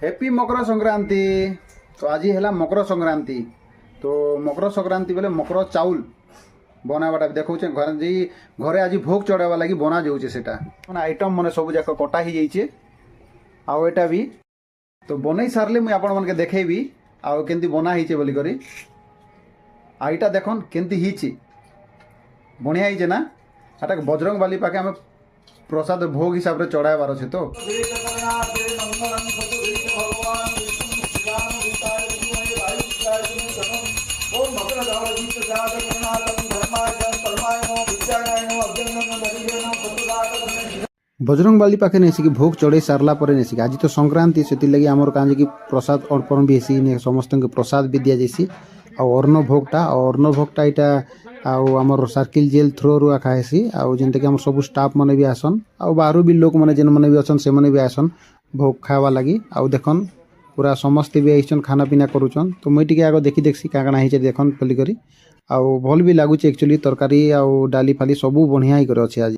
Happy Makar Sankranti. तो आज है मकर संक्रांति। तो मकर संक्रांति बेले मकर चाउल बनावाटा देखा घर जी घरे आज भोग चढ़ावा लगी बना जाऊे से आइटम मैंने सब जाक कटा ही जाइए आउ एटा भी तो बनई सारे मुझे आपण मन के देखेबी आउ केंती बना ही बोली करी आईटा देखन केंती ही बढ़िया ही ना एटा बजरंग बाली पाखे आम प्रसाद भोग हिसाब से चढ़ाइबार अच्छे तो बजरंग बाली पाखे नहीं भोग चढ़े सारला नहीं आज तो संक्रांति से लगी आमर कहाँ कि प्रसाद अर्पण भी हेसी समस्त प्रसाद भी दि जासी अन्न भोगटा अन्न भोगटा यहाँ आमर सर्किल जेल थ्रो रु खाएसी आंटा कि सब स्टाफ मैंने भी आसन बाहर भी लोक मैंने जेन मैंने भी अच्छा से मैंने भी आसन भोग खावा लगी देखन पूरा समस्ते भी आईन खाना पीना करुचन तो मुझे टी आग देखी देखसी क्या काଣା है देखन बोलिक भल भी लगुच एक्चुअली तरकारी डाली फाली सब बढ़िया ही अच्छे आज।